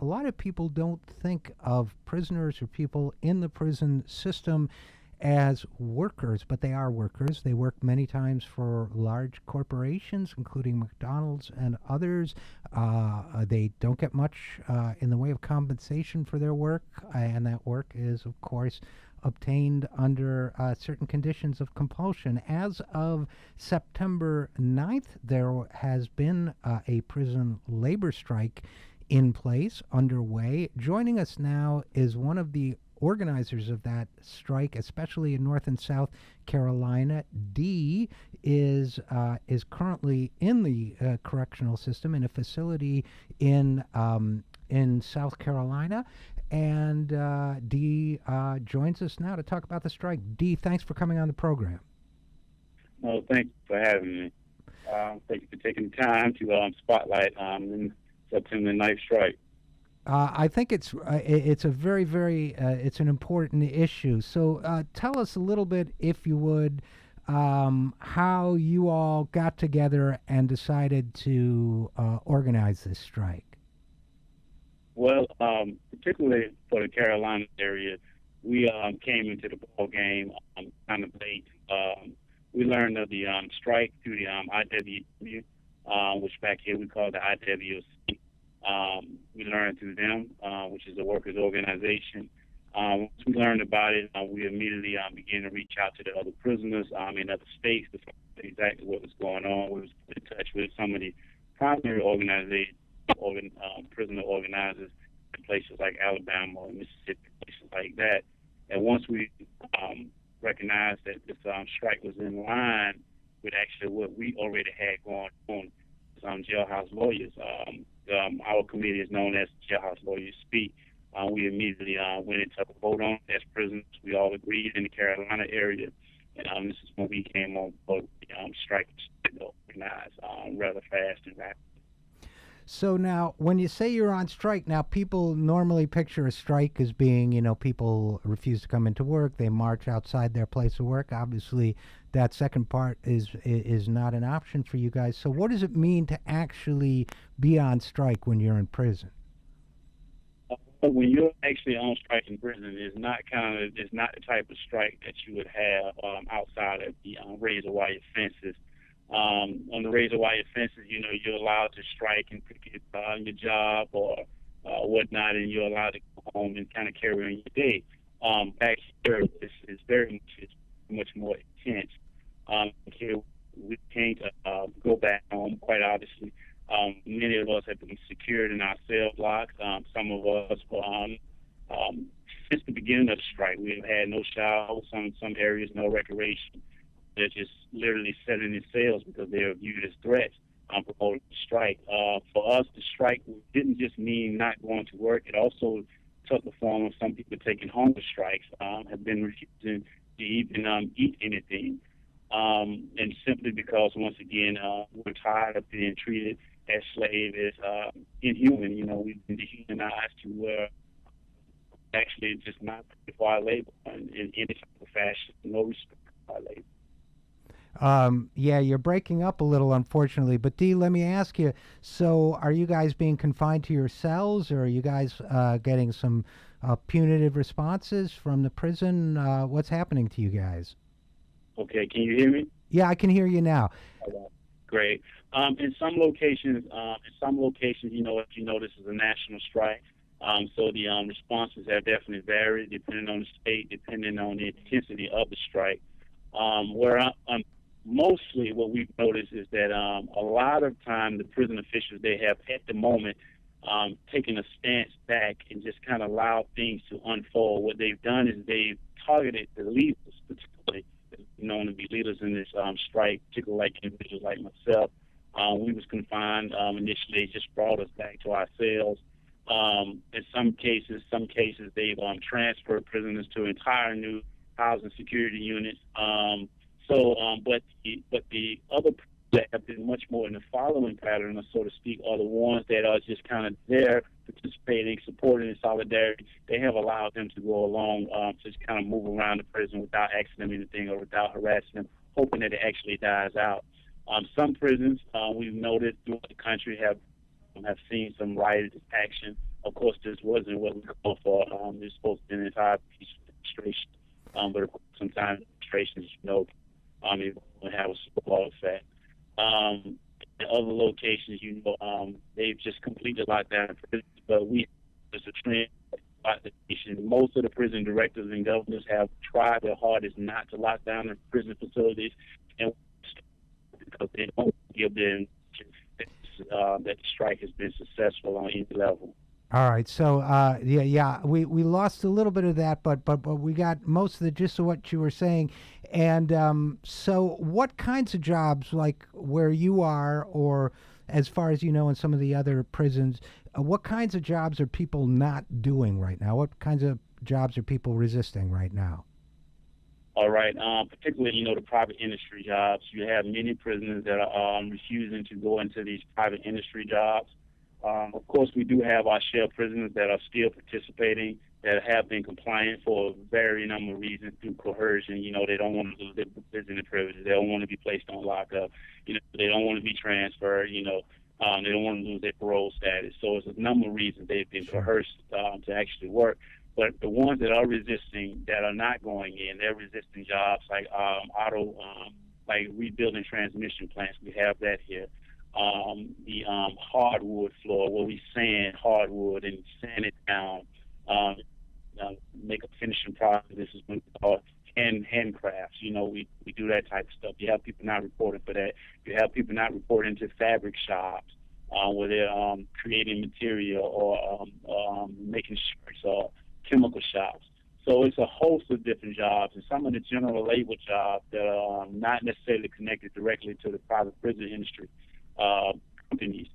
a lot of people don't think of prisoners or people in the prison system as workers, but they are workers. They work many times for large corporations, including McDonald's and others. They don't get much in the way of compensation for their work, and that work is, of course, obtained under certain conditions of compulsion. As of September 9th, there has been a prison labor strike in place, underway. Joining us now is one of the organizers of that strike, especially in North and South Carolina. Dee is currently in the correctional system in a facility in South Carolina, and Dee joins us now to talk about the strike. Dee, thanks for coming on the program. Well, thanks for having me. Thank you for taking the time to spotlight the September 9th strike. I think it's a very, very it's an important issue. So tell us a little bit, if you would, how you all got together and decided to organize this strike. Well, particularly for the Carolina area, we came into the ball game kind of late. We learned of the strike through the IWW, which back here we call the IWC. We learned through them, which is a workers' organization. Once we learned about it, we immediately began to reach out to the other prisoners in other states to find out exactly what was going on. We was in touch with some of the primary prisoner organizers in places like Alabama or Mississippi, places like that. And once we recognized that this strike was in line with actually what we already had going on, jailhouse lawyers. Our committee is known as Jailhouse Lawyers Speak. We immediately went and took a vote on it as prisoners. We all agreed in the Carolina area, and this is when we came on board. The strike was organized rather fast and rapid. So now, when you say you're on strike, now people normally picture a strike as being, people refuse to come into work, they march outside their place of work. Obviously, that second part is not an option for you guys. So what does it mean to actually be on strike when you're in prison? When you're actually on strike in prison, it's not the type of strike that you would have outside of the razor wire fences. On the razor wire fences, you're allowed to strike and picket your job or whatnot, and you're allowed to go home and kind of carry on your day. Back here, it's much more intense. Here, we can't go back home, quite obviously. Many of us have been secured in our cell blocks. Some of us, since the beginning of the strike, we've had no showers, some areas, no recreation. They're just literally sitting in cells because they're viewed as threats promoting the strike. For us, the strike didn't just mean not going to work. It also took the form of some people taking hunger strikes, have been refusing to even eat anything. And simply because, once again, we're tired of being treated as slaves, as inhuman. We've been dehumanized to where actually just not pay for our labor in any type of fashion, no respect for our labor. Yeah, you're breaking up a little, unfortunately. But Dee, let me ask you, so are you guys being confined to your cells, or are you guys getting some punitive responses from the prison? What's happening to you guys? Okay, can you hear me? Yeah, I can hear you now. Great. In some locations, as you know, this is a national strike. So the responses have definitely varied depending on the state, depending on the intensity of the strike. Mostly what we've noticed is that a lot of time the prison officials, they have at the moment taken a stance back and just kind of allowed things to unfold. What they've done is they've targeted the leaders, particularly known to be leaders in this strike, particularly like individuals like myself. We was confined initially. It just brought us back to our cells. In some cases they've transferred prisoners to entire new housing security units. But the other that have been much more in the following pattern, so to speak, are the ones that are just kind of there, participating, supporting in solidarity. They have allowed them to go along, just kind of move around the prison without asking them anything or without harassing them, hoping that it actually dies out. Some prisons we've noted throughout the country have seen some riotous action. Of course, this wasn't what we called for. This was supposed to be an entire piece of administration, but of course, sometimes administrations, it will have a snowball effect. In other locations, they've just completely locked down prisons, but there's a trend. Most of the prison directors and governors have tried their hardest not to lock down their prison facilities, and because they don't give them that the strike has been successful on any level. All right, so we lost a little bit of that, but we got most of the gist of what you were saying. And so, what kinds of jobs, like where you are, or as far as you know, in some of the other prisons, what kinds of jobs are people not doing right now? What kinds of jobs are people resisting right now? All right, particularly the private industry jobs. You have many prisoners that are refusing to go into these private industry jobs. Of course, we do have our share prisoners that are still participating, that have been compliant for a very number of reasons through coercion. They don't want to lose their visiting privileges. They don't want to be placed on lockup. They don't want to be transferred. They don't want to lose their parole status. So it's a number of reasons they've been coerced to actually work. But the ones that are resisting, that are not going in, they're resisting jobs like like rebuilding transmission plants. We have that here. The hardwood floor, where we sand hardwood and sand it down, make a finishing product. This is what we call handcrafts. We do that type of stuff. You have people not reporting for that. You have people not reporting to fabric shops where they're creating material or making shirts or chemical shops. So it's a host of different jobs, and some of the general labor jobs that are not necessarily connected directly to the private prison industry. Companies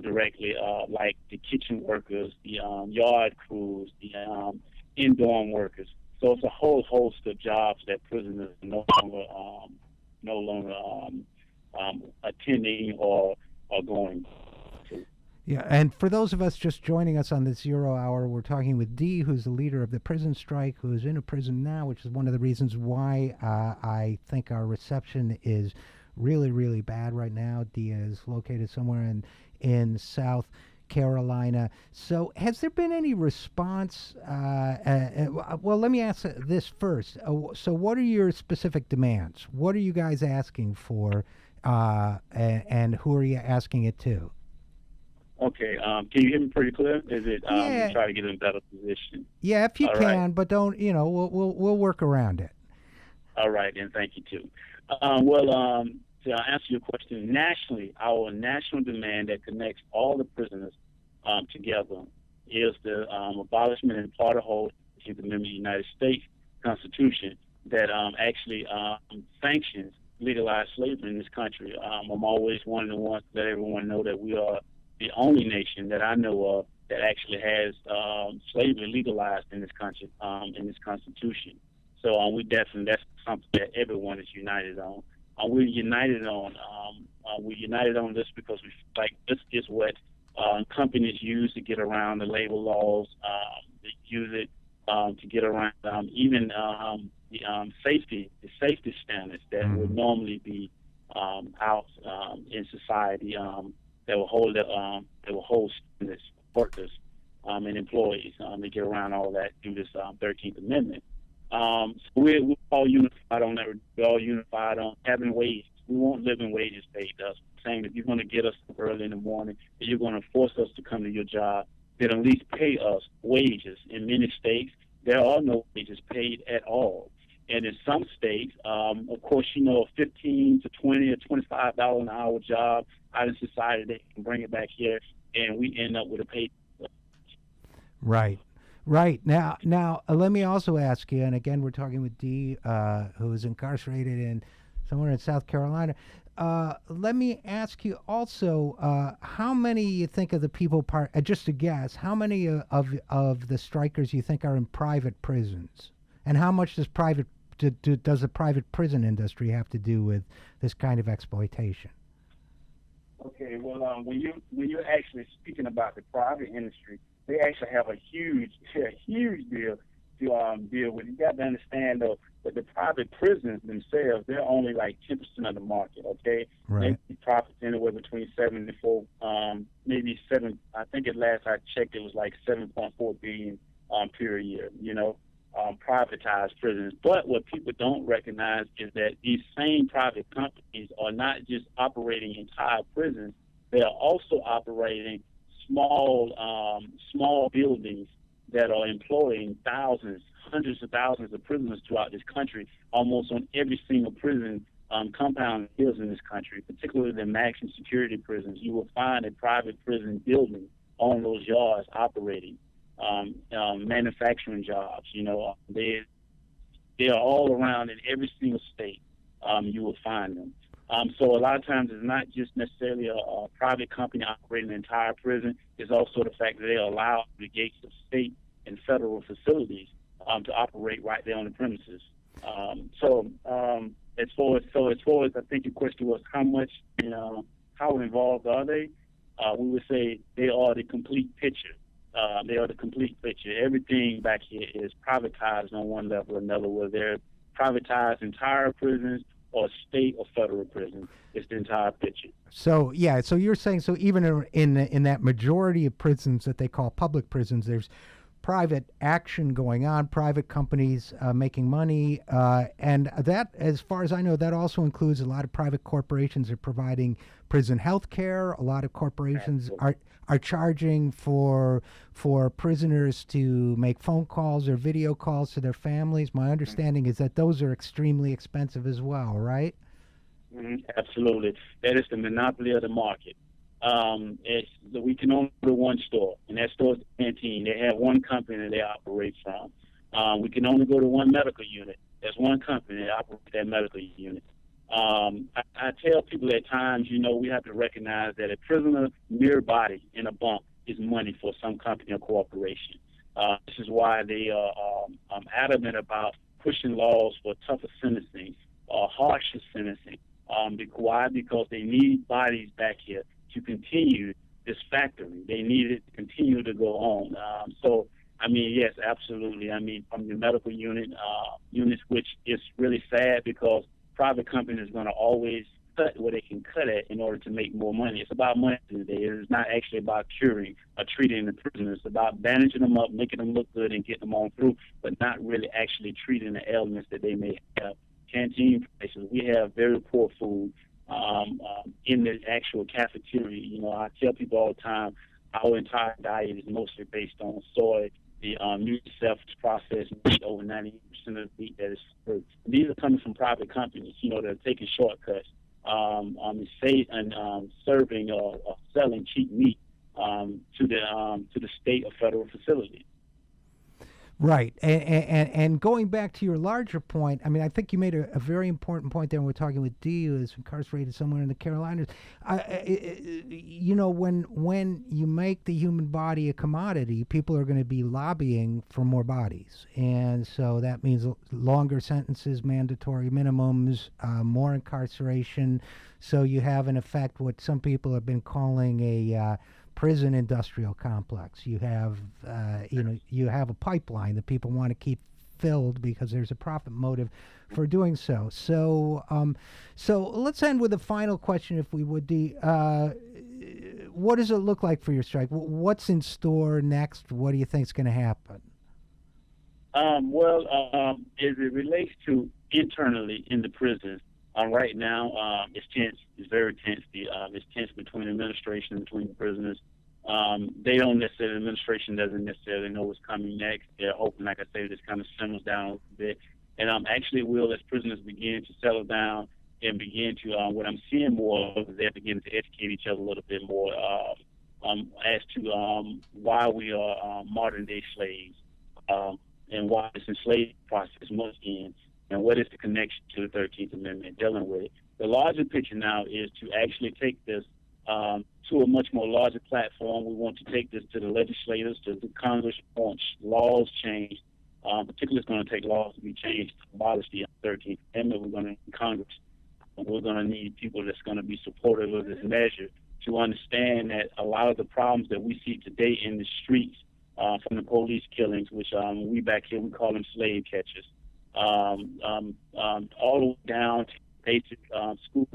directly, like the kitchen workers, the yard crews, the indoor workers. So it's a whole host of jobs that prisoners are no longer attending or going to. Yeah, and for those of us just joining us on this 0 hour, we're talking with Dee, who's the leader of the prison strike, who is in a prison now, which is one of the reasons why I think our reception is really, really bad right now. Dee is located somewhere in South Carolina. So has there been any response? Well, let me ask this first. So what are your specific demands? What are you guys asking for, and who are you asking it to? Okay. Can you hear me pretty clear? Is it? Yeah. Try to get in a better position. Yeah, if you All can, right. but don't. We'll work around it. All right, and thank you too. To answer your question, nationally, our national demand that connects all the prisoners together is the abolishment and part of the whole 15th Amendment of the United States Constitution that actually sanctions legalized slavery in this country. I'm always one of the ones to let everyone know that we are the only nation that I know of that actually has slavery legalized in this country, in this Constitution. So that's something that everyone is united on. We're united on this because we feel like this is what companies use to get around the labor laws. They use it to get around even the safety standards that would normally be out in society that will hold students, workers, and employees. They get around all that through this 13th Amendment. So we're all unified on that. We're all unified on having wages. We want living wages paid to us. Saying if you're going to get us up early in the morning, if you're going to force us to come to your job, then at least pay us wages. In many states, there are no wages paid at all. And in some states, of course, a 15 to 20 or $25 an hour job out in society, they can bring it back here, and we end up with a pay. Right. Right. Now, let me also ask you, and again, we're talking with Dee, who is incarcerated in somewhere in South Carolina. Let me ask you also, how many you think of the people, just a guess, how many of the strikers you think are in private prisons? And how much does does the private prison industry have to do with this kind of exploitation? Okay, well, when you're actually speaking about the private industry, they actually have a huge deal to deal with. You got to understand, though, But the private prisons themselves, they're only like 10% of the market, okay? Right. They profit anywhere between 7 to 4, maybe 7. I think at last I checked, it was like 7.4 billion per year, privatized prisons. But what people don't recognize is that these same private companies are not just operating entire prisons, they are also operating small buildings that are employing thousands, hundreds of thousands of prisoners throughout this country, almost on every single prison compound that is in this country, particularly the maximum security prisons. You will find a private prison building on those yards operating, manufacturing jobs. They are all around in every single state. You will find them. So a lot of times it's not just necessarily a private company operating an entire prison. It's also the fact that they allow the gates of state and federal facilities to operate right there on the premises. As far as I think your question was how involved are they? We would say they are the complete picture. They are the complete picture. Everything back here is privatized on one level or another, whether they're privatized entire prisons or state or federal prison. It's the entire picture. So yeah, so you're saying even in that majority of prisons that they call public prisons, there's private action going on, private companies making money, and that, as far as I know, that also includes a lot of private corporations are providing prison health care. A lot of corporations are charging for prisoners to make phone calls or video calls to their families. My understanding is that those are extremely expensive as well, right? Absolutely. That is the monopoly of the market. We can only go to one store, and that store is the canteen. They have one company that they operate from. We can only go to one medical unit. There's one company that operates that medical unit. I tell people at times, we have to recognize that a prisoner's mere body in a bunk is money for some company or corporation. This is why they are adamant about pushing laws for tougher sentencing, harsher sentencing. Why? Because they need bodies back here to continue this factory. They need it to continue to go on. Yes, absolutely. From the medical units, which is really sad because private companies are going to always cut where they can cut at in order to make more money. It's about money today. It's not actually about curing or treating the prisoners. It's about bandaging them up, making them look good, and getting them on through, but not really actually treating the ailments that they may have. Canteen prices, we have very poor food in the actual cafeteria. I tell people all the time, our entire diet is mostly based on soy, the processed meat, over 90% of the meat that is served. These are coming from private companies, that are taking shortcuts, serving or selling cheap meat to the state or federal facility. Right, and going back to your larger point, I think you made a very important point there when we're talking with Dee, who is incarcerated somewhere in the Carolinas. When you make the human body a commodity, people are going to be lobbying for more bodies, and so that means longer sentences, mandatory minimums, more incarceration. So you have, in effect, what some people have been calling a prison industrial complex. You have, you have a pipeline that people want to keep filled because there's a profit motive for doing so. So let's end with a final question, if we would. What does it look like for your strike? What's in store next? What do you think is going to happen? As it relates to internally in the prisons, right now, it's tense. It's very tense. It's tense between the administration and between the prisoners. The administration doesn't necessarily know what's coming next. They're hoping, like I say, this kind of simmers down a little bit. And actually, as prisoners begin to settle down and begin to, what I'm seeing more of is they're beginning to educate each other a little bit more as to why we are modern-day slaves and why this enslavement process must end. And what is the connection to the 13th Amendment dealing with it? The larger picture now is to actually take this to a much more larger platform. We want to take this to the legislators, to the Congress, want laws changed. Particularly, it's going to take laws to be changed to abolish the 13th Amendment. We're going to need Congress. We're going to need people that's going to be supportive of this measure to understand that a lot of the problems that we see today in the streets from the police killings, which we back here, we call them slave catchers. all the way down to basic school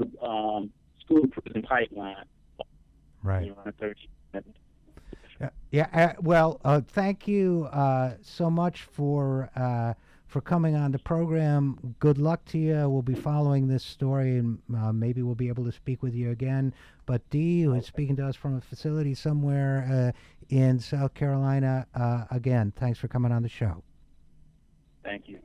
prison pipeline. Right. You know, 13. Well, thank you so much for coming on the program. Good luck to you. We'll be following this story, and maybe we'll be able to speak with you again. But Dee, who is speaking to us from a facility somewhere in South Carolina, again, thanks for coming on the show. Thank you.